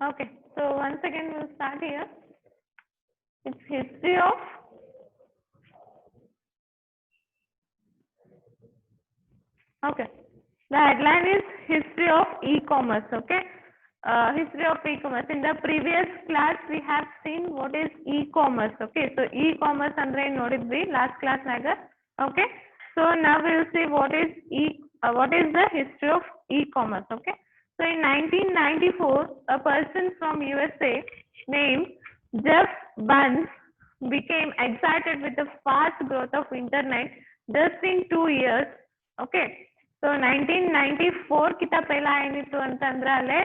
Okay, so once again we'll start here. It's history of okay. The headline is history of e-commerce. Okay, history of e-commerce. In the previous class, we have seen what is e-commerce. Okay, so e-commerce andre nodidvi last class naga. Okay, so now we will see what is what is the history of e-commerce. Okay, so in 1994, a person from USA named Jeff Bunch became excited with the fast growth of internet just in 2 years. Okay, so 1994 ಕಿಂತ ಪೈಲ ಏನಿತ್ತು ಅಂತಂದ್ರೆ ಅಲ್ಲೇ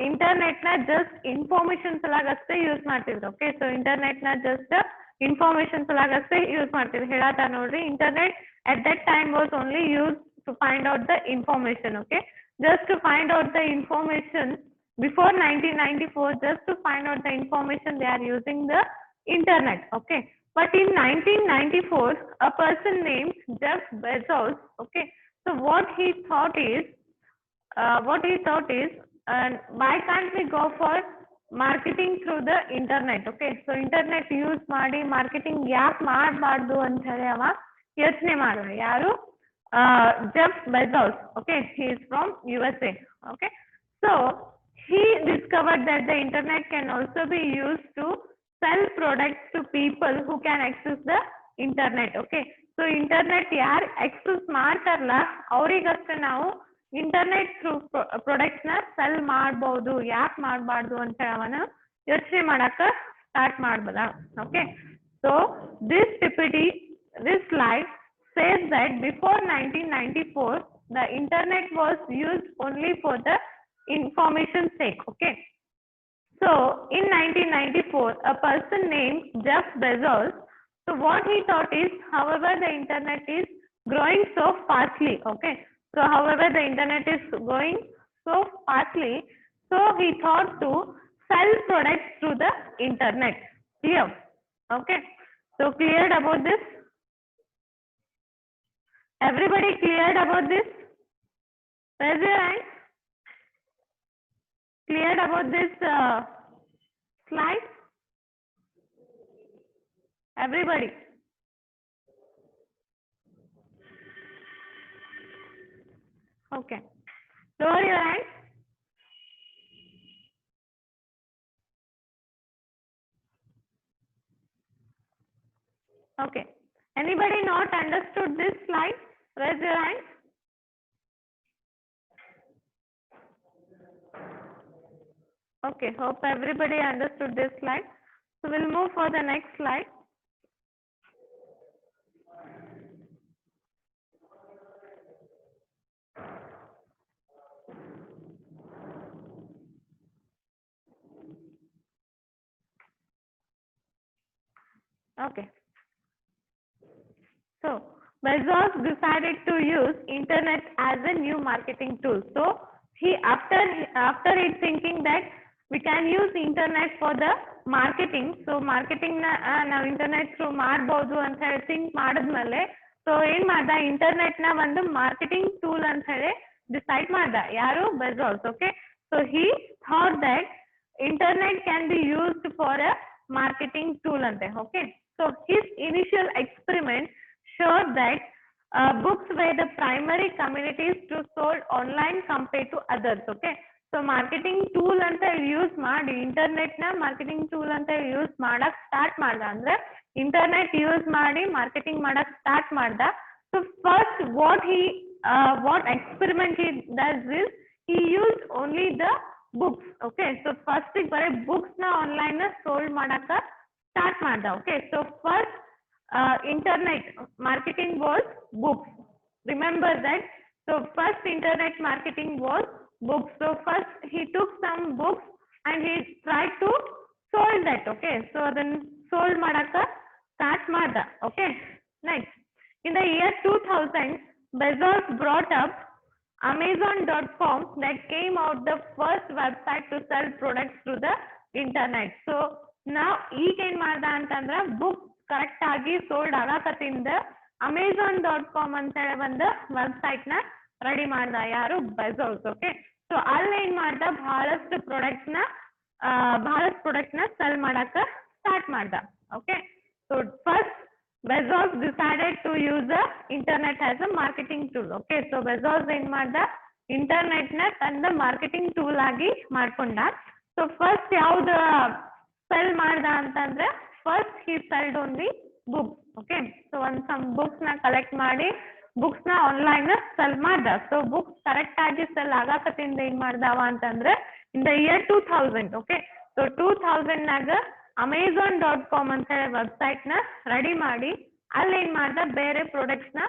internet ನ just information ಸಲಾಗಷ್ಟೇ use ಮಾಡ್ತಿದ್ರು. Okay, so internet ನ just information ಸಲಾಗಷ್ಟೇ use ಮಾಡ್ತಿದ್ರು. ಹೇಳತ್ತ ನೋಡ್ರಿ, internet at that time was only used to find out the information. Okay, just to find out the information before 1994, just to find out the information, they are using the internet. Okay, but in 1994, a person named Jeff Bezos, okay, so what he thought is why can't we go for marketing through the internet? Okay, so internet use ಮಾಡಿ marketing ಯಾಕೆ ಮಾಡಬಾರ್ದು ಅಂತ ಹೇಳಿ ಅವ ಯೋಚನೆ ಮಾಡಿದ. ಯಾರು? Jeff Bezos. Okay, he is from USA. Okay, so he discovered that the internet can also be used to sell products to people who can access the internet. Okay, so internet ಯಾರು access ಮಾಡ್ತಾರಲ್ಲ ಅವರಿಗಷ್ಟೇ ನಾವು internet through products ನ cell ಮಾಡಬಹುದು. ಯಾಕೆ ಮಾಡಬಾರ್ದು ಅಂತ ಅವನ ಯೋಚನೆ ಮಾಡಕ ಸ್ಟಾರ್ಟ್ ಮಾಡ್ಬೋದ. Okay, so this slide says that before 1994 the internet was used only for the information sake. Okay, so in 1994 a person named Jeff Bezos, so what he thought is, however the internet is growing so fastly. Okay, so however the internet is growing so fastly, so he thought to sell products through the internet. Clear? Okay, so cleared about this? Everybody cleared about this? Raise your hand. Cleared about this slide? Everybody? Okay, lower your hand. Okay, anybody not understood this slide? Raise your hand. Okay, hope everybody understood this slide. So we'll move for the next slide. Okay, so Bezos decided to use internet as a new marketing tool. So he after it thinking that we can use internet for the marketing, so marketing na ನಾವು internet through ಮಾಡಬಹುದು ಅಂತ ಹೇಳಿ think ಮಾಡಿದ್ಮೇಲೆ so ಏನ್ ಮಾಡ್ದ, internet ನ ಒಂದು marketing tool ಅಂತ ಹೇಳಿ ಡಿಸೈಡ್ ಮಾಡ್ದ. ಯಾರು? Bezos. Okay, so he thought that internet can be used for a marketing tool ante. Okay, so his initial experiment showed that books were the primary communities to sold online compared to others. Okay, so marketing tool ಅಂತ use ಮಾಡಿ internet ನ marketing tool ಅಂತ use ಮಾಡಕ್ start ಮಾಡ್ದ. ಅಂದ್ರೆ internet use ಮಾಡಿ marketing ಮಾಡಕ್ start ಮಾಡ್ದ. So first what experiment he does is he used only the books. Okay, so first ಬರೀ books ನ ಆನ್ಲೈನ್ ನ ಸೋಲ್ಡ್ ಮಾಡಕ ಸ್ಟಾರ್ಟ್ ಮಾಡ್ದ. Okay, so first internet marketing was books. Remember that. So first internet marketing was books. So first he took some books and he tried to sold that. Okay, so then sold madaka start ಮಾಡ್ದ. Okay, next in the year 2000 Bezos brought up Amazon.com that came out the first website to sell products through the internet. So now ಈಗ ಏನ್ ಮಾಡ್ದ ಅಂತಂದ್ರ book correct ಆಗಿ sold ಆಗಕತ್ತಿಂದ Amazon.com ಅಂತ ಹೇಳಿ ಒಂದು website ನ ರೆಡಿ ಮಾಡ್ದ. ಯಾರು? Bezos. Okay, ಸೊ ಅಲ್ಲಿ ಏನ್ ಮಾಡ್ದ, ಬಹಳಷ್ಟು ಪ್ರಾಡಕ್ಟ್ ನ ಸೆಲ್ ಮಾಡಕ ಸ್ಟಾರ್ಟ್ ಮಾಡ್ದ. Okay, so first Bezos decided to use the internet as a marketing tool. Okay, so Bezos ಏನ್ ಮಾಡ್ದ, ಇಂಟರ್ನೆಟ್ ನ ತನ್ನ ಮಾರ್ಕೆಟಿಂಗ್ ಟೂಲ್ ಆಗಿ ಮಾಡ್ಕೊಂಡ. ಸೊ ಫಸ್ಟ್ ಯಾವ್ದು ಸೆಲ್ ಮಾಡ್ದ ಅಂತಂದ್ರೆ, first he selled only books. Okay, so some books ನ ಕಲೆಕ್ಟ್ ಮಾಡಿ ಬುಕ್ಸ್ ನ ಆನ್ಲೈನ್ ಸೆಲ್ ಮಾಡ್ದ. ಸೊ ಬುಕ್ಸ್ ಕರೆಕ್ಟ್ ಆಗಿ ಸೆಲ್ ಆಗಾಕತ್ತಿಂದ ಏನ್ ಮಾಡ್ದಾವ ಅಂತಂದ್ರೆ, in the year 2000. Okay, so 2000 ನಾಗ Amazon.com ಅಂತ ಹೇಳಿ ವೆಬ್ಸೈಟ್ ನ ರೆಡಿ ಮಾಡಿ ಅಲ್ಲಿ ಏನ್ ಮಾಡ್ದ, ಬೇರೆ ಪ್ರಾಡಕ್ಟ್ಸ್ ನ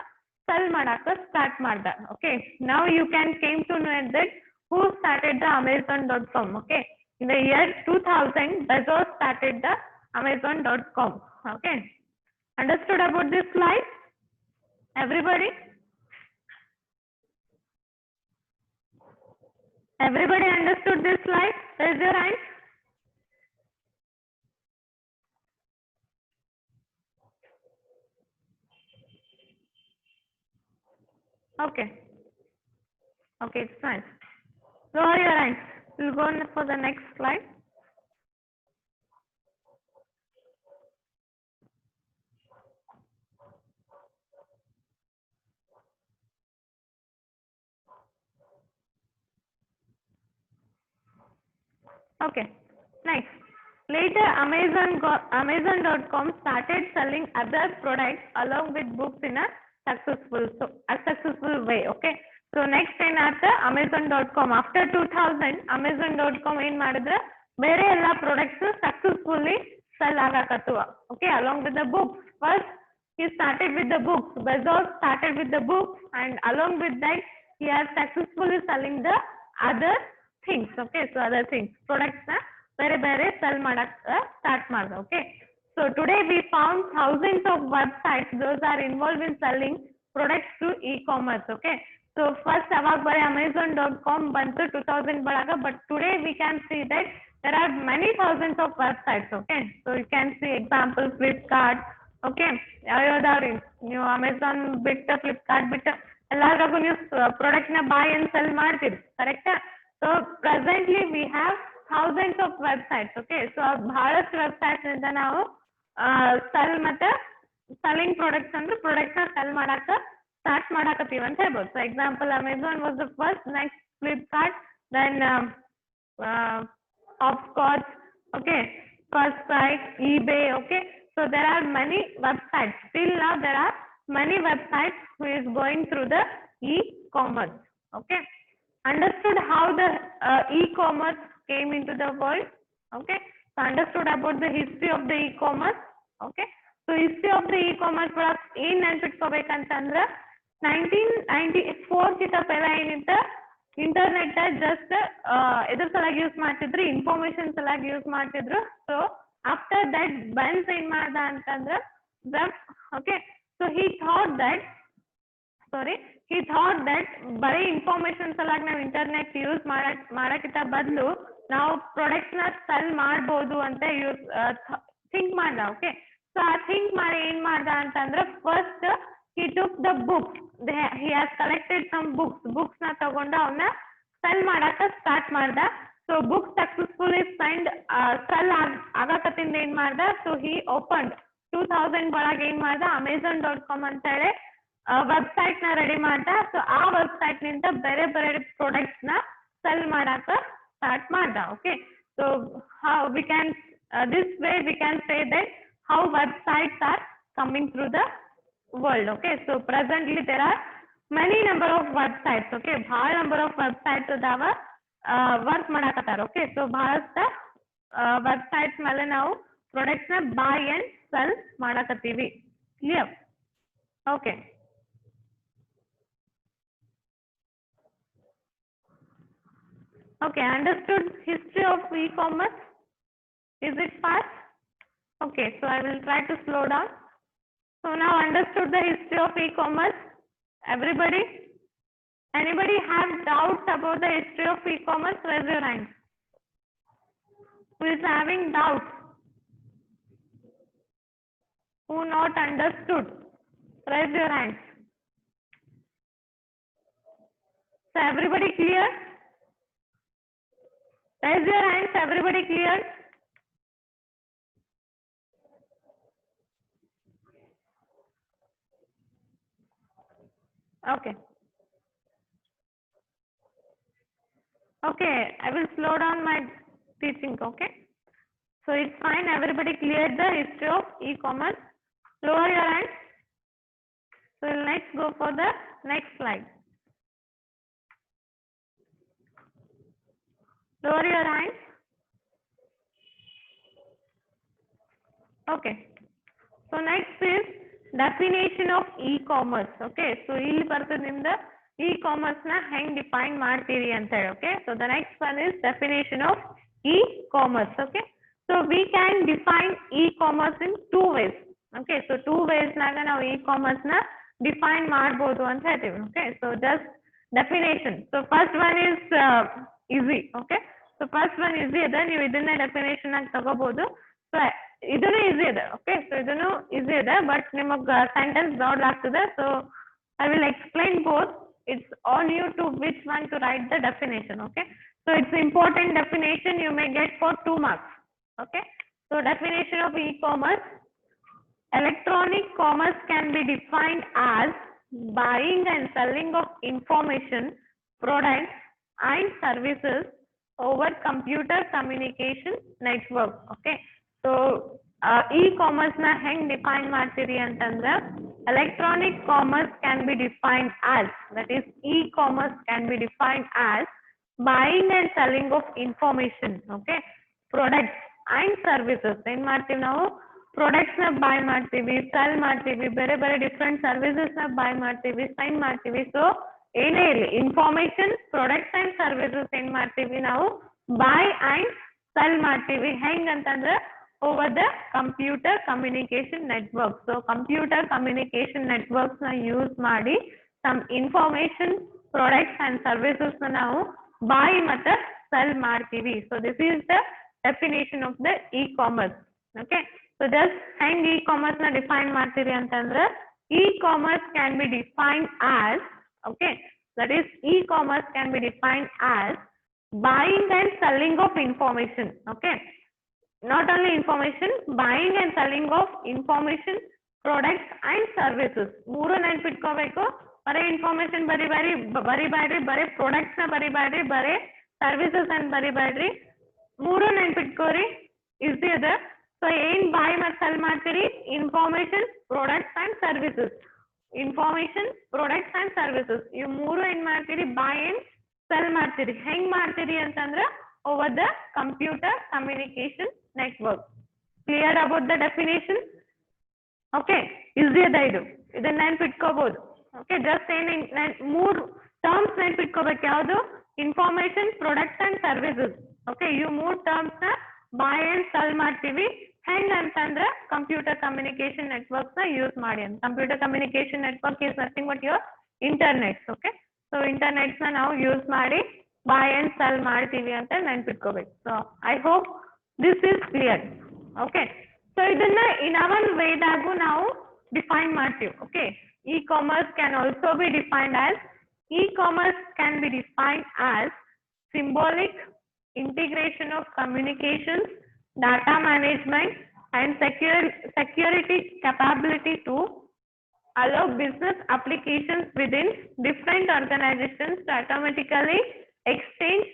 ಸೆಲ್ ಮಾಡಾಕ ಸ್ಟಾರ್ಟ್ ಮಾಡ್ದ. Okay, now you can came to know that who started the Amazon.com. Okay, in the year 2000 Bezos started the Amazon.com. Okay, understood about this slide, everybody? Everybody understood this slide? Raise your hand. Okay, okay, it's fine. Lower your hands. We'll go on for the next slide. Okay, next. Later, Amazon.com started selling other products along with books in a successful way. Okay, so next ಏನಾಯ್ತು, Amazon.com after 2000 Amazon.com ಏನ್ ಮಾಡಿದ್ರೆ, ಬೇರೆ ಎಲ್ಲಾ products successfully sell ಆಗಾಕತ್ತವ. Okay, along with the books. First he started with the books. Bezos started with the books, and along with that he has successfully selling the other things. Okay, so other things, products na ಬೇರೆ cell ಮಾಡಕ್ start ಮಾಡ್ದ. Okay, so today we found thousands of websites those are involved in selling products to e-commerce. Okay, so first ಅವಾಗ ಬರೀ Amazon.com ಬಂತು 2000 ಬಳಗ, but today we can see that there are many thousands of websites. Okay, so you can see example Flipkart. Okay, ಯಾವ್ಯಾವ್ದಾವ್ರಿ, ನೀವು Amazon ಬಿಟ್ಟು Flipkart ಬಿಟ್ಟು ಎಲ್ಲಾರ್ಗೂ ನೀವು product ನ ಬೈ ಅಂಡ್ ಸೆಲ್ ಮಾಡ್ತೀರಿ, ಕರೆಕ್ಟಾ? So presently we have thousands of websites. Okay, so ಬಹಳಷ್ಟು websites ಇಂದ ನಾವು ಸೆಲ್ ಮತ್ತೆ ಸೆಲ್ಲಿಂಗ್ ಪ್ರಾಡಕ್ಟ್ಸ್ ಅಂದ್ರೆ ಪ್ರಾಡಕ್ಟ್ ನ ಸೆಲ್ ಮಾಡಾಕ ಸ್ಟಾರ್ಟ್ ಮಾಡಾಕತ್ತೀವಿ ಅಂತ ಹೇಳ್ಬೋದು. So example Amazon was the first, next Flipkart, then Hopscotch, okay, Firstlight, eBay. Okay, so there are many websites. Till now there are many websites who is going through the e-commerce. Okay, understood how the e-commerce came into the world? Okay, so understood about the history of the e-commerce. Okay, so history of the e-commerce products ಏನ್ ನೆನ್ಪಿಟ್ಕೋಬೇಕಂತಂದ್ರ 1994 ಕಿಂತ ಪೆಲ ಏನಿತ್ತ, internet just ಎದ್ರ ಸಲಾಗಿ use ಮಾಡ್ತಿದ್ರು, information ಸಲಾಗಿ use ಮಾಡ್ತಿದ್ರು. So after that Benz ಏನ್ ಮಾಡ್ದ ಅಂತಂದ್ರ, okay, so he thought that ಬರೀ information ಸಲಾಗಿ ನಾವು ಇಂಟರ್ನೆಟ್ ಯೂಸ್ ಮಾಡಕ್ಕಿಂತ ಬದಲು ನಾವು ಪ್ರಾಡಕ್ಟ್ ನ ಸೆಲ್ ಮಾಡ್ಬೋದು ಅಂತ ಥಿಂಕ್ ಮಾಡ್ದ. ಓಕೆ, ಸೊ ಆ ಥಿಂಕ್ ಮಾಡಿ ಏನ್ ಮಾಡ್ದ ಅಂತಂದ್ರೆ, first he took the books, he has collected some books ನ ತಗೊಂಡು ಅವನ್ನ ಸೆಲ್ ಮಾಡಕ ಸ್ಟಾರ್ಟ್ ಮಾಡ್ದ. ಸೊ ಬುಕ್ಸ್ ಸಕ್ಸಸ್ಫುಲಿ ಸೆಲ್ ಆಗಕತ್ತಿಂದ ಏನ್ ಮಾಡ್ದ, ಸೊ he opened 2000 ಒಳಗೆ ಏನ್ ಮಾಡ್ದ, Amazon.com ಅಂತ ಹೇಳಿ ವೆಬ್ಸೈಟ್ ನ ರೆಡಿ ಮಾಡ್ದ. ಸೊ ಆ ವೆಬ್ಸೈಟ್ ನಿಂದ ಬೇರೆ ಪ್ರಾಡಕ್ಟ್ಸ್ ನ ಸೆಲ್ ಮಾಡಾಕ ಸ್ಟಾರ್ಟ್ ಮಾಡ್ದ. Okay, so how we can this way we can say that how websites are coming through the world. Okay, so presently there are many number of websites. Okay, bhal number of websites ಅದಾವ, work ಮಾಡಕತ್ತಾರ. Okay, so ಬಹಳಷ್ಟ websites ಮೇಲೆ ನಾವು products ನ buy and sell ಮಾಡಕತ್ತೀವಿ. Clear? Okay, okay, understood history of e-commerce? Is it fast? Okay, so I will try to slow down. So now understood the history of e-commerce, everybody? Anybody have doubts about the history of e-commerce? Raise your hand. Who is having doubts? Who not understood? Raise your hand. So everybody clear? Raise your hands, everybody clear? Okay. Okay, I will slow down my teaching, okay? So it's fine, everybody cleared the history of e-commerce. Lower your hands. So let's go for the next slide. Lower your hands. Okay. So next is definition of e-commerce. Okay. So ಇಲ್ಲಿ ಬರ್ತದೆ ನಿಮ್ದು e-commerce ನ ಹೆಂಗ್ define ಮಾಡ್ತೀರಿ ಅಂತ ಹೇಳಿ. Okay. So the next one is definition of e-commerce. Okay. So we can define e-commerce in two ways. Okay. So two ways ನಾಗ ನಾವು e-commerce ನ define ಮಾಡ್ಬೋದು ಅಂತ ಹೇಳ್ತೀವಿ. Okay. So just definition. So first one is easy. Okay. So first one easy ಇದೆ, ನೀವು ಇದನ್ನ definition ಆಗಿ ತಗೋಬಹುದು. So ಇದನ್ನು ಈಸಿ ಇದೆ. ಓಕೆ, ಸೊ ಇದನ್ನು ಈಸಿ ಇದೆ, ಬಟ್ ನಿಮಗೆ ಸೆಂಟೆನ್ಸ್ ಬ್ರಾಡ್ ಆಗ್ತದೆ. So I will explain both. It's on you to which one to write the definition. Okay, so it's important definition you may get for 2 marks. Okay, so definition of e-commerce. Electronic commerce can be defined as buying and selling of information, products and services over computer communication network. Okay. So e-commerce na heng define ಮಾಡ್ತೀರಿ ಅಂತಂದ್ರೆ electronic commerce can be defined as, that is e-commerce can be defined as buying and selling of information, okay, products and services. ಏನ್ ಮಾಡ್ತೀವಿ ನಾವು, products ನ by ಮಾಡ್ತೀವಿ, cell ಮಾಡ್ತೀವಿ, ಬೇರೆ ಬೇರೆ ಡಿಫ್ರೆಂಟ್ ಸರ್ವಿಸಸ್ ನ ಬೈ ಮಾಡ್ತೀವಿ, ಸೈನ್ ಮಾಡ್ತೀವಿ. ಸೊ ಏನೇ ಇರಲಿ, ಇನ್ಫಾರ್ಮೇಶನ್, ಪ್ರಾಡಕ್ಟ್ಸ್ ಅಂಡ್ ಸರ್ವಿಸಸ್ ಏನ್ ಮಾಡ್ತೀವಿ ನಾವು ಬೈ ಅಂಡ್ ಸೆಲ್ ಮಾಡ್ತೀವಿ. ಹೆಂಗ್ ಅಂತಂದ್ರೆ over the computer communication network. So computer communication networks ನ ಯೂಸ್ ಮಾಡಿ some information, products and services ನ ನಾವು ಬೈ ಮತ್ತೆ ಸೆಲ್ ಮಾಡ್ತೀವಿ. So this is the definition of the e-commerce. Okay, so just hang e-commerce na define ಮಾಡ್ತೀರಿ ಅಂತಂದ್ರೆ e-commerce can be defined as, okay, that is e-commerce can be defined as buying and selling of information. Okay, not only information, buying and selling of information, products and services. ಮೂರು ನೆನಪಿಟ್ಕೋಬೇಕು. ಬರೀ information ಬರಿಬೇಡ್ರಿ, ಬರೀ products ನ ಬರಿಬೇಡ್ರಿ, ಬರೀ services ಅನ್ನ ಬರಿಬೇಡ್ರಿ, ಮೂರು ನೆನಪಿಟ್ಕೋರಿ. Easy ಅದ. So ಏನ್ by ಮತ್ತು ಸೆಲ್ ಮಾಡ್ತೀರಿ, information, products and services. Information, products and services ಇವು ಮೂರು ಏನ್ ಮಾಡ್ತೀರಿ, ಬೈ ಅಂಡ್ ಸೆಲ್ ಮಾಡ್ತೀರಿ. ಹೆಂಗ್ ಮಾಡ್ತೀರಿ ಅಂತಂದ್ರೆ over the computer communication network. Clear about the definition? Okay, easy ಅದ ಇದು, ಇದನ್ನ ನೆನ್ಪಿಟ್ಕೋಬಹುದು. ಓಕೆ, ಜಸ್ಟ್ ಮೂರು ಟರ್ಮ್ಸ್ ನೆನ್ಪಿಟ್ಕೋಬೇಕು. ಯಾವುದು? Information, products and services. Okay, ಇವು ಮೂರು ಟರ್ಮ್ಸ್ ನ ಬೈ ಅಂಡ್ ಸೆಲ್ ಮಾಡ್ತೀವಿ. ಹೆಂಗ್ ಅಂತಂದ್ರೆ ಕಂಪ್ಯೂಟರ್ ಕಮ್ಯುನಿಕೇಶನ್ ನೆಟ್ವರ್ಕ್ಸ್ ನ ಯೂಸ್ ಮಾಡಿ ಅಂತ. Computer communication network is nothing but your internets. Okay, so internets ನ ನಾವು ಯೂಸ್ ಮಾಡಿ ಬೈ ಅಂಡ್ ಸೆಲ್ ಮಾಡ್ತೀವಿ ಅಂತ ನೆನ್ಪಿಟ್ಕೋಬೇಕು. So I hope this is clear. Okay, so ಇದನ್ನ ಇನ್ನೊಂದು ವೇದಾಗೂ ನಾವು ಡಿಫೈನ್ ಮಾಡ್ತೀವಿ. Okay, e-commerce can also be defined as, e-commerce can be defined as symbolic integration of communications, data management and security capability to allow business applications within different organizations to automatically exchange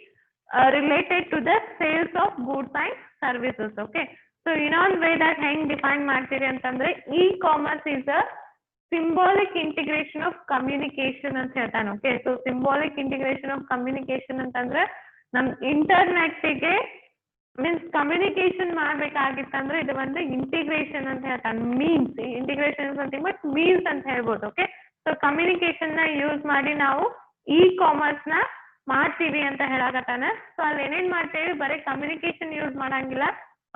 related to the sales of goods and services. Okay, so ಇನ್ನೊಂದು way that ಹೆಂಗ್ define ಮಾಡ್ತೀರಿ ಅಂತಂದ್ರೆ e-commerce is a symbolic integration of communication ಅಂತ ಹೇಳ್ತಾನೆ. Okay, so symbolic integration of communication ಅಂತಂದ್ರೆ ನಮ್ ಇಂಟರ್ನೆಟ್ಗೆ means communication ಮಾಡ್ಬೇಕಾಗಿತ್ತಂದ್ರೆ ಇದು ಒಂದು ಇಂಟಿಗ್ರೇಷನ್ ಅಂತ ಹೇಳ್ತಾನೆ. Means integration something but means ಅಂತ ಹೇಳ್ಬೋದು. ಓಕೆ, ಸೊ ಕಮ್ಯುನಿಕೇಶನ್ ನ ಯೂಸ್ ಮಾಡಿ ನಾವು ಇ-ಕಾಮರ್ಸ್ ನ ಮಾಡ್ತೀವಿ ಅಂತ ಹೇಳಕತ್ತಾನೆ. ಸೊ ಅಲ್ಲಿ ಏನೇನ್ ಮಾಡ್ತೀವಿ, ಬರೀ ಕಮ್ಯುನಿಕೇಶನ್ ಯೂಸ್ ಮಾಡಂಗಿಲ್ಲ.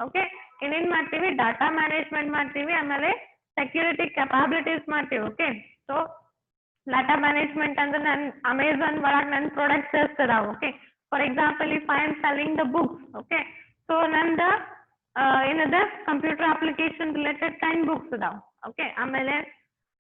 ಓಕೆ, ಏನೇನ್ ಮಾಡ್ತೀವಿ, ಡಾಟಾ ಮ್ಯಾನೇಜ್ಮೆಂಟ್ ಮಾಡ್ತೀವಿ, ಆಮೇಲೆ ಸೆಕ್ಯೂರಿಟಿ ಕೆಪಾಬಿಲಿಟೀಸ್ ಮಾಡ್ತೀವಿ. ಓಕೆ, ಸೊ ಡಾಟಾ ಮ್ಯಾನೇಜ್ಮೆಂಟ್ ಅಂದ್ರೆ ನನ್ ಅಮೆಝಾನ್ ಒಳಗೆ ನನ್ನ ಪ್ರಾಡಕ್ಟ್ಸ್ ಇರ್ತದಾವ. Okay, for example if I am selling the books. Okay, so ನಂದ ಏನದ ಕಂಪ್ಯೂಟರ್ ಅಪ್ಲಿಕೇಶನ್ ರಿಲೇಟೆಡ್ 10 ಬುಕ್ಸ್ ಅದಾವ. ಓಕೆ, ಆಮೇಲೆ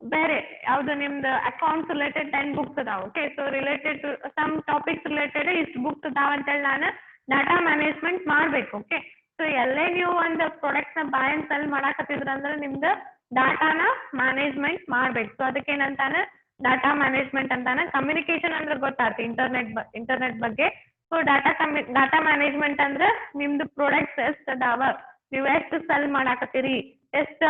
ಬೇರೆ ಯಾವ್ದು ನಿಮ್ದು ಅಕೌಂಟ್ಸ್ ರಿಲೇಟೆಡ್ 10 ಬುಕ್ಸ್ ಅದಾವ. Okay, so related to some topics related ಇಷ್ಟು ಬುಕ್ಸ್ ಅದಾವ ಅಂತೇಳಿ ನಾನು ಡಾಟಾ ಮ್ಯಾನೇಜ್ಮೆಂಟ್ ಮಾಡ್ಬೇಕು. ಓಕೆ, ಸೊ ಎಲ್ಲೇ ನೀವು ಒಂದು ಪ್ರಾಡಕ್ಟ್ ನ ಬೈ ಅಂಡ್ ಸೆಲ್ ಮಾಡಾಕತ್ತಿದ್ರ ಅಂದ್ರೆ ನಿಮ್ದು ಡಾಟಾನ ಮ್ಯಾನೇಜ್ಮೆಂಟ್ ಮಾಡ್ಬೇಕು. ಸೊ ಅದಕ್ಕೆ ಏನಂತಾನೆ ಡಾಟಾ ಮ್ಯಾನೇಜ್ಮೆಂಟ್ ಅಂತಾನೆ. ಕಮ್ಯುನಿಕೇಶನ್ ಅಂದ್ರೆ ಗೊತ್ತಾಯ್ತು ಇಂಟರ್ನೆಟ್ ಬಗ್ಗೆ. ಸೊ ಡಾಟಾ ಮ್ಯಾನೇಜ್ಮೆಂಟ್ ಅಂದ್ರೆ ನಿಮ್ದು ಪ್ರಾಡಕ್ಟ್ಸ್ ಎಷ್ಟು ಅದಾವ, ನೀವು ಎಷ್ಟು ಸೆಲ್ ಮಾಡಾಕತ್ತೀರಿ, ಎಷ್ಟು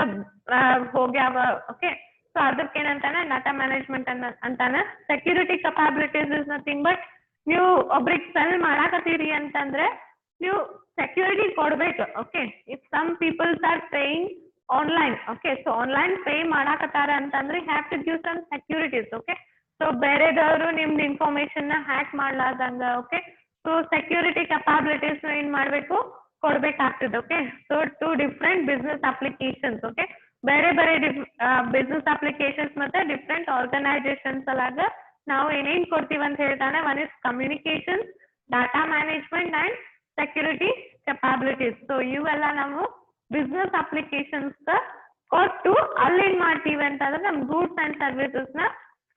ಹೋಗ್ಯಾವ. ಓಕೆ, ಸೊ ಅದಕ್ಕೆ ಏನಂತಾನೆ ಡಾಟಾ ಮ್ಯಾನೇಜ್ಮೆಂಟ್ ಅಂತಾನೆ. Security capabilities is nothing but ನೀವು ಒಬ್ರಿಗೆ ಸೆಲ್ ಮಾಡಾಕತ್ತೀರಿ ಅಂತಂದ್ರೆ ನೀವು ಸೆಕ್ಯೂರಿಟಿ ಕೊಡ್ಬೇಕು. Okay, if some peoples are paying online, okay, so online pay ಮಾಡಾಕತ್ತಾರ ಅಂತಂದ್ರೆ have to give some securities. Okay, so ಬೇರೆದವರು ನಿಮ್ದು ಇನ್ಫಾರ್ಮೇಶನ್ ನ ಹ್ಯಾಕ್ ಮಾಡ್ಲಾರ್ದಂಗ. ಓಕೆ, ಸೊ ಸೆಕ್ಯೂರಿಟಿ ಕೆಪಾಬಿಲಿಟೀಸ್ ಏನ್ ಮಾಡ್ಬೇಕು, ಕೊಡ್ಬೇಕಾಗ್ತದೆ. Okay, so two different business applications. Okay, ಬೇರೆ ಬೇರೆ ಬಿಸ್ನೆಸ್ ಅಪ್ಲಿಕೇಶನ್ಸ್ ಮತ್ತೆ ಡಿಫ್ರೆಂಟ್ ಆರ್ಗನೈಸೇಷನ್ಸ್ ಅಲಾಗ ನಾವು ಏನೇನ್ ಕೊಡ್ತೀವಿ ಅಂತ ಹೇಳ್ತಾನೆ. One is communication, data management and security capabilities. So ಇವೆಲ್ಲ ನಾವು ಬಿಸ್ನೆಸ್ ಅಪ್ಲಿಕೇಶನ್ಸ್ ಕೊಟ್ಟು ಅಲ್ಲೇನ್ ಮಾಡ್ತೀವಿ ಅಂತಂದ್ರೆ ನಮ್ ಗೂಡ್ಸ್ ಅಂಡ್ ಸರ್ವಿಸಸ್ ನ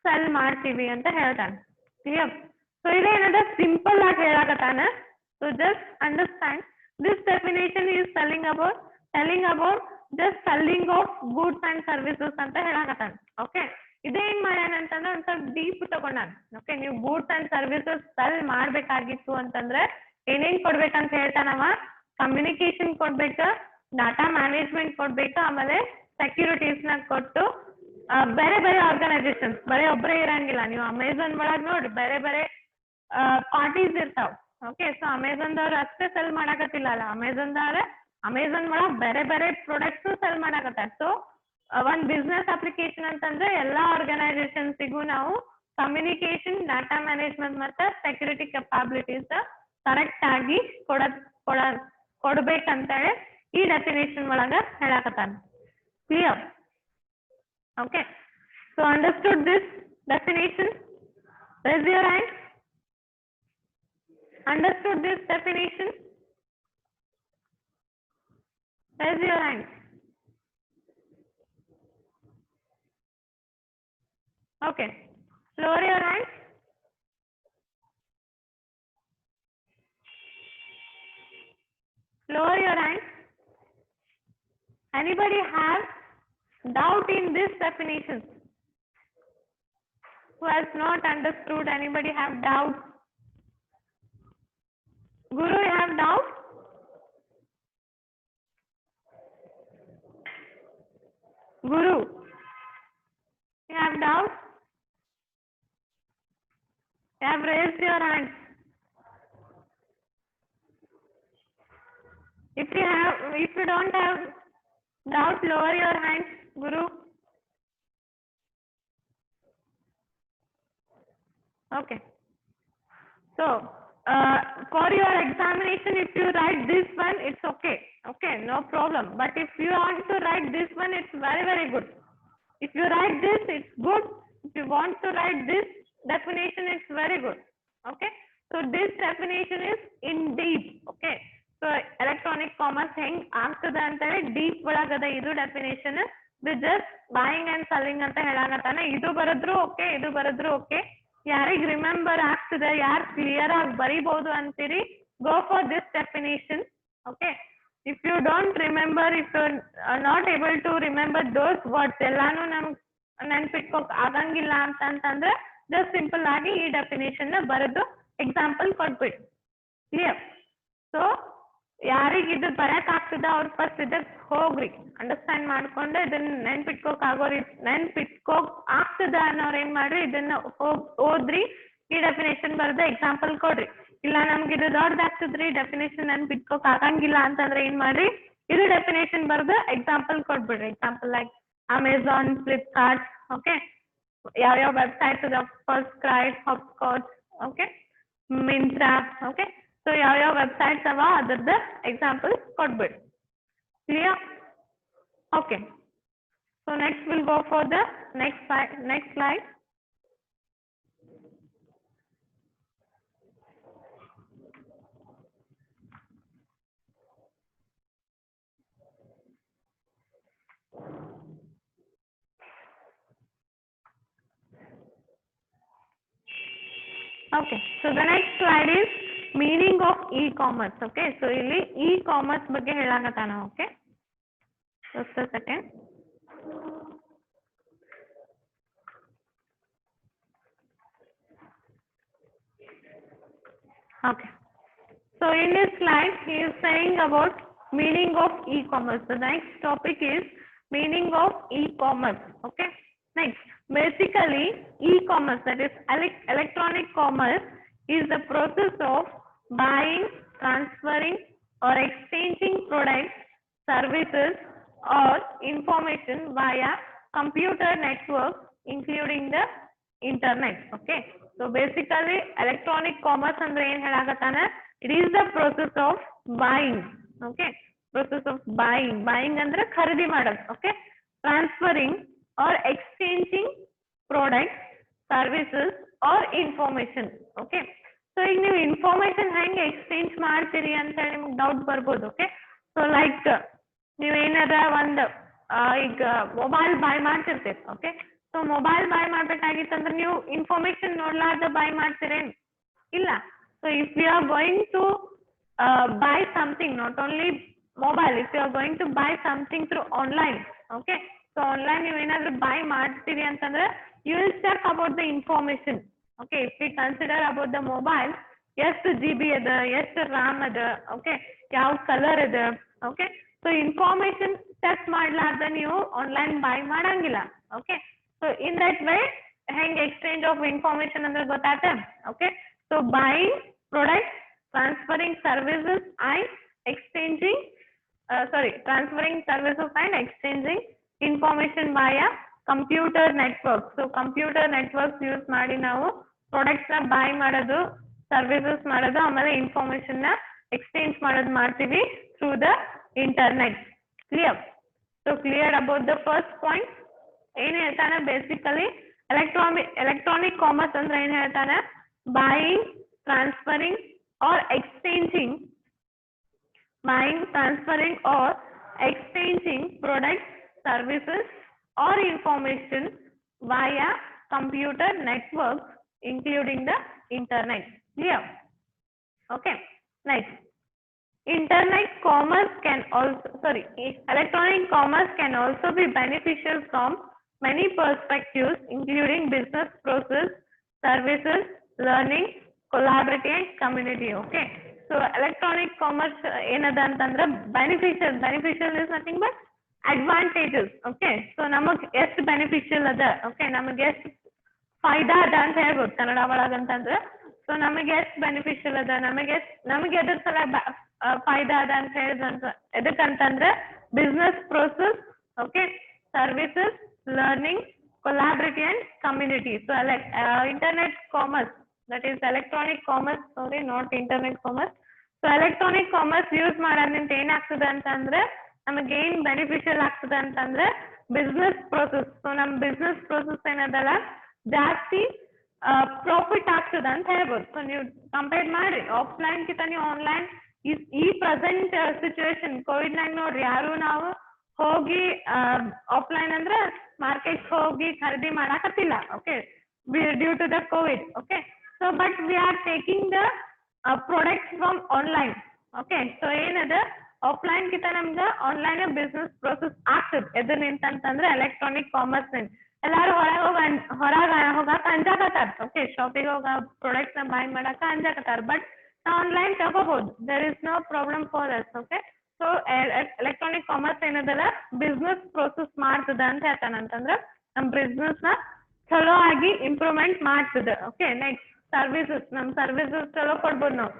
ಸೆಲ್ ಮಾಡ್ತೀವಿ ಅಂತ ಹೇಳ್ತಾನೆ. ಕ್ಲಿಯರ್? ಸೊ ಇದೇನದ ಸಿಂಪಲ್ ಆಗಿ ಹೇಳಕತ್ತಾನ. So just understand this definition is telling about just selling of goods and services ಅಂತ ಹೇಳಕತ್ತಾನ. ಓಕೆ, ಇದೇನ್ ಮಾಡ್ಯಾನ ಅಂತಂದ್ರೆ ಒಂದ್ ಸ್ವಲ್ಪ ಡೀಪ್ ತಗೊಂಡಾನ. ಓಕೆ, ನೀವು ಗೂಡ್ಸ್ ಅಂಡ್ ಸರ್ವಿಸಸ್ ಸೆಲ್ ಮಾಡ್ಬೇಕಾಗಿತ್ತು ಅಂತಂದ್ರೆ ಏನೇನ್ ಕೊಡ್ಬೇಕಂತ ಹೇಳ್ತಾನವ. ಕಮ್ಯುನಿಕೇಶನ್ ಕೊಡ್ಬೇಕ, ಡಾಟಾ ಮ್ಯಾನೇಜ್ಮೆಂಟ್ ಕೊಡ್ಬೇಕು, ಆಮೇಲೆ ಸೆಕ್ಯೂರಿಟೀಸ್ ನ ಕೊಟ್ಟು ಬೇರೆ ಬೇರೆ ಆರ್ಗನೈಸೇಷನ್ಸ್, ಬರೀ ಒಬ್ಬರೇ ಇರಂಗಿಲ್ಲ. ನೀವು ಅಮೆಝಾನ್ ಒಳಗ್ ನೋಡಿ ಬೇರೆ ಬೇರೆ ಪಾರ್ಟೀಸ್ ಇರ್ತಾವ. ಓಕೆ, ಸೊ ಅಮೆಝಾನ್ದವ್ರು ಅಷ್ಟೇ ಸೆಲ್ ಮಾಡಾಕತ್ತಿಲ್ಲ ಅಲ್ಲ, ಅಮೆಝಾನ್ ಒಳಗ್ ಬೇರೆ ಬೇರೆ ಪ್ರಾಡಕ್ಟ್ಸ್ ಸೆಲ್ ಮಾಡಾಕತ್ತಾರ. ಸೊ ಒಂದ್ ಬಿಸ್ನೆಸ್ ಅಪ್ಲಿಕೇಶನ್ ಅಂತಂದ್ರೆ ಎಲ್ಲಾ ಆರ್ಗನೈಸೇಷನ್ಸಿಗೂ ನಾವು ಕಮ್ಯುನಿಕೇಶನ್, ಡಾಟಾ ಮ್ಯಾನೇಜ್ಮೆಂಟ್ ಮತ್ತೆ ಸೆಕ್ಯೂರಿಟಿ ಕೆಪಾಬಿಲಿಟೀಸ್ ಕರೆಕ್ಟ್ ಆಗಿ ಕೊಡ್ಬೇಕಂತೇಳಿ ಈ ಡೆಫಿನೇಷನ್ ಒಳಗ ಹೇಳಾಕತ್ತಾನ. Clear? Okay, so understood this definition? Raise your hand. Understood this definition? Raise your hand. Okay, lower your hand. Lower your hand. Anybody have doubt in this definition? Who has not understood? Anybody have doubt? Guru, you have doubt? Guru, you have doubt? You have raised your hand. If you don't have doubt, lower your hand. Guru. Okay. So, for your examination, if you write this one, it's okay. Okay, no problem. But if you want to write this one, it's very, very good. If you write this, it's good. If you want to write this definition, it's very good. Okay. So, this definition is in deep. Okay. So, electronic commerce hang ಆಗ್ತದ ಅಂತೇಳಿ deep ಒಳಗದ ಇದು definition. ಇದು just buying and selling ಅಂತ ಹೇಳಾಕತ್ತಾನ. ಇದು ಬರದ್ರು okay, ಇದು ಬರದ್ರು okay. ಯಾರಿಗ್ remember ಆಗ್ತದೆ, ಯಾರು ಕ್ಲಿಯರ್ ಆಗಿ ಬರಿಬಹುದು ಅಂತೀರಿ, go for this definition. Okay, if you don't remember, if you are not able to remember those words ಎಲ್ಲಾನು ನಮ್ಗೆ ನೆನ್ಪಿಟ್ಕೋಕ್ ಆಗಂಗಿಲ್ಲ ಅಂತಂದ್ರೆ ಜಸ್ಟ್ ಸಿಂಪಲ್ ಆಗಿ ಈ ಡೆಫಿನೇಷನ್ ನ ಬರೆದು ಎಕ್ಸಾಂಪಲ್ ಕೊಟ್ಬಿಡಿ. ಕ್ಲಿಯರ್? ಸೊ ಯಾರಿಗ ಇದು ಬರಕ್ ಆಗ್ತದ ಅವ್ರ ಫಸ್ಟ್ ಇದಕ್ ಹೋಗ್ರಿ, ಅಂಡರ್ಸ್ಟ್ಯಾಂಡ್ ಮಾಡ್ಕೊಂಡು ಇದನ್ನ ನೆನ್ಪಿಟ್ಕೋಕ್ ಆಗ್ತದ ಅನ್ನೋರ್ ಏನ್ ಮಾಡ್ರಿ, ಇದನ್ನ ಓದ್ರಿ, ಈ ಡೆಫಿನೇಷನ್ ಬರೆದು ಎಕ್ಸಾಂಪಲ್ ಕೊಡ್ರಿ. ಇಲ್ಲ ನಮ್ಗೆ ಇದು ದೊಡ್ಡದಾಗ್ತದ್ರಿ, ಡೆಫಿನೇಷನ್ ನೆನ್ಪಿಟ್ಕೋಕ್ ಆಗಂಗಿಲ್ಲ ಅಂತಂದ್ರೆ ಏನ್ ಮಾಡ್ರಿ, ಇದು ಡೆಫಿನೇಷನ್ ಬರೆದು ಎಕ್ಸಾಂಪಲ್ ಕೊಟ್ಬಿಡ್ರಿ. Example like Amazon, Flipkart. Okay, ಯಾವ್ಯಾವ ವೆಬ್ಸೈಟ್ಸ್ ಅದ, FirstCry, Hopscotch, okay, Myntra. Okay, so ಯಾವ್ಯಾವ ವೆಬ್ಸೈಟ್ಸ್ ಅವ ಅದ್ರದ್ದು ಎಕ್ಸಾಂಪಲ್ ಕೊಟ್ಬಿಡಿ. Clear? Okay, so next will go for the next slide. Okay, so the next slide is meaning of e commerce. Okay, so ಇಲ್ಲಿ e commerce ಬಗ್ಗೆ ಹೇಳಾಕತ್ತಾನ. Okay, just a second. Okay, so in this slide he is saying about meaning of e-commerce. The next topic is meaning of e-commerce. Okay, next, basically e-commerce, that is electronic commerce, is the process of buying, transferring or exchanging products, services or information via computer networks including the internet. Okay, so basically electronic commerce andre ಏನು ಹೇಳಾಕತ್ತಾನ, it is the process of buying. Okay, process of buying ಅಂದ್ರೆ ಖರೀದಿ ಮಾಡೋದು. Okay, transferring or exchanging products, services or information. Okay, so ಈಗ ನೀವು information ಹೆಂಗೆ exchange ಮಾಡ್ತೀರಿ ಅಂತ ಹೇಳಿ ನಿಮ್ಗೆ ಡೌಟ್ ಬರ್ಬೋದು. ಓಕೆ, ಸೊ ಲೈಕ್ ನೀವು ಏನಾರ ಒಂದು ಈಗ ಮೊಬೈಲ್ ಬೈ ಮಾಡ್ತಿರ್ತೀರಿ. ಓಕೆ, ಸೊ ಮೊಬೈಲ್ ಬೈ ಮಾಡ್ಬೇಕಾಗಿತ್ತಂದ್ರೆ ನೀವು ಇನ್ಫಾರ್ಮೇಶನ್ ನೋಡ್ಲಾರ್ದ ಬೈ ಮಾಡ್ತೀರೇನ್? ಇಲ್ಲ. So if you are going to buy something, not only mobile, if you are going to buy something through online, okay, so online ನೀವು ಏನಾದ್ರೂ buy ಮಾಡ್ತೀರಿ ಅಂತಂದ್ರೆ you will check about the information. Okay, if we consider about the mobile, ಎಷ್ಟು GB ಅದ, ಎಷ್ಟು RAM ಅದ, okay, ಯಾವ colour ಅದ, okay, so information ಚೆಕ್ ಮಾಡ್ಲಾರ್ದ ನೀವು ಆನ್ಲೈನ್ ಬೈ ಮಾಡಂಗಿಲ್ಲ. Okay, so in that way ಹೆಂಗ್ ಎಕ್ಸ್ಚೇಂಜ್ ಆಫ್ ಇನ್ಫಾರ್ಮೇಶನ್ ಅಂದ್ರೆ ಗೊತ್ತಾತ. Okay, so buying product, transferring services and exchanging transferring services and exchanging information via computer networks. So computer networks use ಮಾಡಿ ನಾವು products ನ by ಮಾಡೋದು, services ಮಾಡೋದು, ಆಮೇಲೆ information ನ ಎಕ್ಸ್ಚೇಂಜ್ ಮಾಡೋದು ಮಾಡ್ತೀವಿ through the internet. Clear? So clear about the first point. ಏನ್ ಹೇಳ್ತಾನೆ, ಬೇಸಿಕಲಿ ಎಲೆಕ್ಟ್ರಾನಿಕ್ ಕಾಮರ್ಸ್ ಅಂದ್ರೆ ಏನ್ ಹೇಳ್ತಾನೆ, buying, transferring or exchanging products, services or information via computer networks including the internet. Clear? Okay, next, electronic commerce can also be beneficial from many perspectives including business process, services, learning, collaborative and community. Okay, so electronic commerce ಏನದ ಅಂತಂದ್ರೆ beneficial is nothing but advantages. Okay, so ನಮಗ್ ಎಷ್ಟು beneficial ಅದ, okay, ನಮಗೆ ಎಷ್ಟು ಫಾಯ್ದಾ ಅದ ಅಂತ ಹೇಳ್ಬೋದು ಕನ್ನಡ ಒಳಗಂತಂದ್ರೆ. ಸೊ ನಮಗೆ ಎಷ್ಟು beneficial ಅದ, ನಮಗೆ ಎದ್ರ ಸಲ ಫಾಯ್ದಾ ಅದ ಅಂತ ಹೇಳಿದಂತ ಎದಕ್ಕಂತಂದ್ರೆ business process, okay, services, learning, collaborative and community. So internet commerce, that is electronic commerce, sorry, not internet commerce. So electronic commerce use ಮಾಡೋದ್ರಿಂದ ಏನಾಗ್ತದೆ ಅಂತಂದ್ರೆ ನಮಗೆ ಏನ್ ಬೆನಿಫಿಷಿಯಲ್ ಆಗ್ತದೆ ಅಂತಂದ್ರೆ ಬಿಸ್ನೆಸ್ ಪ್ರೋಸೆಸ್. ಸೊ ನಮ್ ಬಿಸ್ನೆಸ್ ಪ್ರೋಸೆಸ್ ಏನದಲ್ಲ ಜಾಸ್ತಿ ಪ್ರಾಫಿಟ್ ಆಗ್ತದೆ ಅಂತ ಹೇಳ್ಬೋದು. ಸೊ ನೀವು ಕಂಪೇರ್ ಮಾಡಿ ಆಫ್ಲೈನ್ ಕಿಂತ ನೀವು ಆನ್ಲೈನ್ ಈ ಪ್ರೆಸೆಂಟ್ ಸಿಚುವೇಶನ್ ಕೋವಿಡ್-19 ನೋಡ್ರಿ, ಯಾರು ನಾವು ಹೋಗಿ ಆಫ್ಲೈನ್ ಅಂದ್ರೆ ಮಾರ್ಕೆಟ್ ಹೋಗಿ ಖರೀದಿ ಮಾಡಾಕತ್ತಿಲ್ಲ. Okay, due to the Covid. Okay, so but we are taking the products from online. Okay, so ಏನದ ಆಫ್ಲೈನ್ ಕಿಂತ ನಮ್ಗೆ ಆನ್ಲೈನ್ ಬಿಸ್ನೆಸ್ ಪ್ರೋಸೆಸ್ ಆಗ್ತದೆ. ಎದ್ರ ನಿಂತಂತಂದ್ರೆ ಎಲೆಕ್ಟ್ರಾನಿಕ್ ಕಾಮರ್ಸ್ ನಿಂದ ಎಲ್ಲಾರು ಹೊರಗ ಹೋಗಾಕ ಅಂಜಾಕತ್ತಾರ. ಓಕೆ, ಶಾಪಿಂಗ್ ಹೋಗ ಪ್ರಾಡಕ್ಟ್ ನ ಬೈ ಮಾಡಾಕ ಅಂಜಾಕತ್ತಾರ, ಬಟ್ ಆನ್ಲೈನ್ ತಗೋಬಹುದು. There is no problem for us. Okay, so electronic commerce ಏನದಲ್ಲ ಬಿಸ್ನೆಸ್ ಪ್ರೋಸೆಸ್ ಮಾಡ್ತದ ಅಂತ ಹೇಳ್ತಾನಂತಂದ್ರ ನಮ್ ಬಿಸ್ನೆಸ್ ನ ಚಲೋ ಆಗಿ ಇಂಪ್ರೂವ್ಮೆಂಟ್ ಮಾಡ್ತದೆ. ಓಕೆ, ನೆಕ್ಸ್ಟ್ ಸರ್ವಿಸಸ್, ನಮ್ ಸರ್ವಿಸಸ್ ಚಲೋ ಕೊಡ್ಬೋದು ನಾವು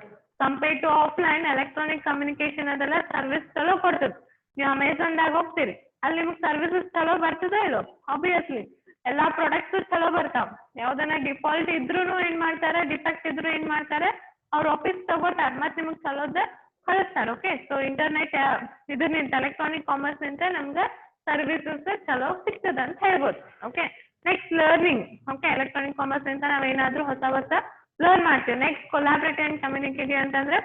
compare to offline. Electronic communication ಅದೆಲ್ಲ ಸರ್ವಿಸ್ ಚಲೋ ಕೊಡ್ತದೆ. ನೀವು ಅಮೆಝಾನ್ದಾಗ ಹೋಗ್ತೀರಿ, ಅಲ್ಲಿ ನಿಮ್ಗೆ ಸರ್ವಿಸಸ್ ಚಲೋ ಬರ್ತದೆ ಇಲ್ಲೋ? ಆಬ್ವಿಯಸ್ಲಿ ಎಲ್ಲಾ ಪ್ರಾಡಕ್ಟ್ಸ್ ಚಲೋ ಬರ್ತಾವ. ಯಾವ್ದನ್ನ ಡಿಫಾಲ್ಟ್ ಇದ್ರು ಏನ್ ಮಾಡ್ತಾರೆ, ಡಿಫೆಕ್ಟ್ ಇದ್ರು ಏನ್ ಮಾಡ್ತಾರೆ, ಅವ್ರ ಆಫೀಸ್ ತಗೋತಾರ ಮತ್ತೆ ನಿಮ್ಗೆ ಚಲೋದ ಕಳಿಸ್ತಾರೆ. ಓಕೆ, ಸೊ ಇಂಟರ್ನೆಟ್ ಇದರಿಂದ ಎಲೆಕ್ಟ್ರಾನಿಕ್ ಕಾಮರ್ಸ್ ನಿಂದ ನಮ್ಗೆ ಸರ್ವಿಸಸ್ ಚಲೋ ಸಿಗ್ತದ ಅಂತ ಹೇಳ್ಬೋದು. Okay, next learning. Okay, electronic commerce ಅಂತ ನಾವೇನಾದ್ರೂ ಹೊಸ ಲರ್ನ್ ಮಾಡ್ತೀವಿ. ನೆಕ್ಸ್ಟ್ ಕೊಲಾಬ್ರೇಟಿವ್ ಅಂಡ್ ಕಮ್ಯುನಿಕೇಟಿವ್ ಅಂತಂದ್ರೆ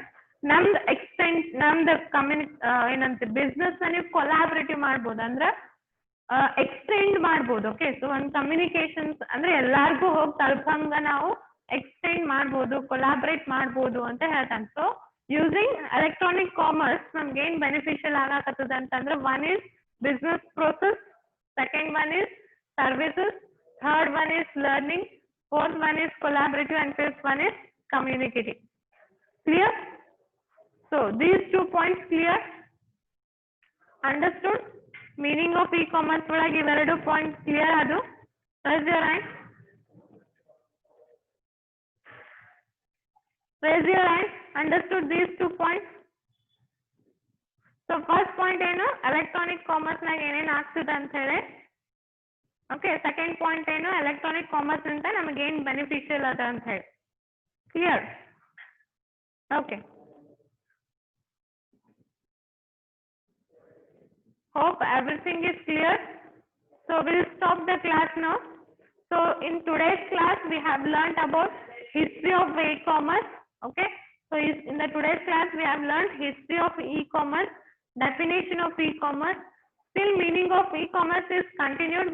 ನಮ್ದು ಏನಂತ ಬಿಸ್ನೆಸ್ ನ ನೀವು ಕೊಲಾಬ್ರೇಟಿವ್ ಮಾಡ್ಬೋದು, ಅಂದ್ರೆ ಎಕ್ಸ್ಟೆಂಡ್ ಮಾಡ್ಬೋದು. ಓಕೆ, ಸೊ ಒಂದು ಕಮ್ಯುನಿಕೇಶನ್ಸ್ ಅಂದ್ರೆ ಎಲ್ಲಾರ್ಗು ಹೋಗಿ ತಲುಪಂಗ ನಾವು ಎಕ್ಸ್ಟೆಂಡ್ ಮಾಡ್ಬೋದು, ಕೊಲಾಬ್ರೇಟ್ ಮಾಡ್ಬೋದು ಅಂತ ಹೇಳ್ತಾನೆ. ಸೊ using electronic commerce ನಮ್ಗೆ ಏನ್ ಬೆನಿಫಿಷಿಯಲ್ ಆಗಕತ್ತದ ಅಂತಂದ್ರೆ one is business process, second one is services, third one is learning, fourth one is collaborative, and fifth one is communicating. Clear? So these 2 points clear? Understood? Meaning of e-commerce ಒಳಗೆ ಇವೆರಡು points clear ಅದು. Raise your hand. Raise your hand. Understood these 2 points? So first point ಏನು electronic commerce ನಾಗ ಏನೇನು ಆಗ್ತದೆ ಅಂತ ಹೇಳಿ. Okay, second point ಏನು electronic commerce ಅಂತ ನಮಗೆ ಏನು ಬೆನಿಫಿಷಿಯಲ್ ಅದ ಅಂತ ಹೇಳಿ. Clear? Okay. Hope everything is clear. So we'll stop the class now. So in today's class we have learnt about history of e-commerce. Okay. So in the today's class we have learnt history of e-commerce, definition of e-commerce. Still meaning of e-commerce is continued.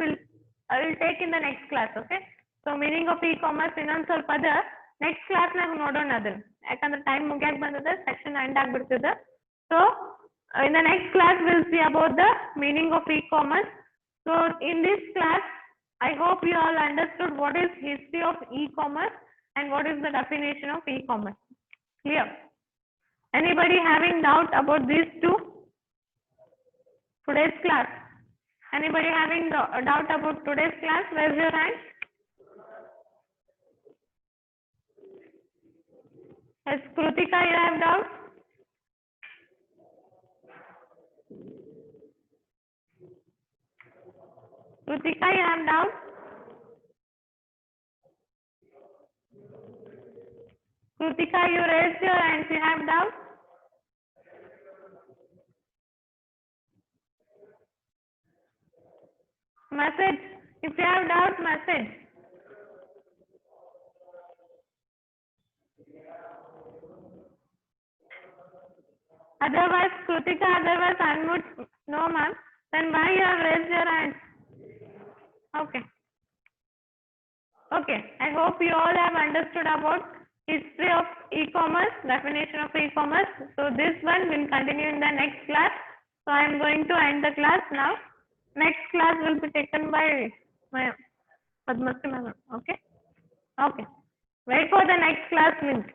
I will take in the next class. Okay. So meaning of e-commerce ಇನ್ನೊಂದು ಸ್ವಲ್ಪ ಅದ next class ನಾಗ ನೋಡೋಣ ಅದನ್ನ. ಯಾಕಂದ್ರೆ time ಮುಗಿಯಾಕ ಬಂದದ, section end ಆಗ್ಬಿಡ್ತದ. So in the next class we'll see about the meaning of e-commerce. So in this class I hope you all understood what is history of e-commerce and what is the definition of e-commerce. Clear? Anybody having doubt about these two? Today's class. Anybody having doubt about today's class? Raise your hand. Yes, Krutika, you have doubt? Krutika, you have doubt? Krutika, you raised your hands. You have doubt? Message. If you have doubt, message. Otherwise, Krutika, otherwise unmute. No, ma'am. Then why you have raised your hands? Okay. Okay. I hope you all have understood about history of e-commerce, definition of e-commerce. So this one will continue in the next class. So I am going to end the class now. Next class will be taken by Padmasri ma'am. Okay. Okay. Wait for the next class link.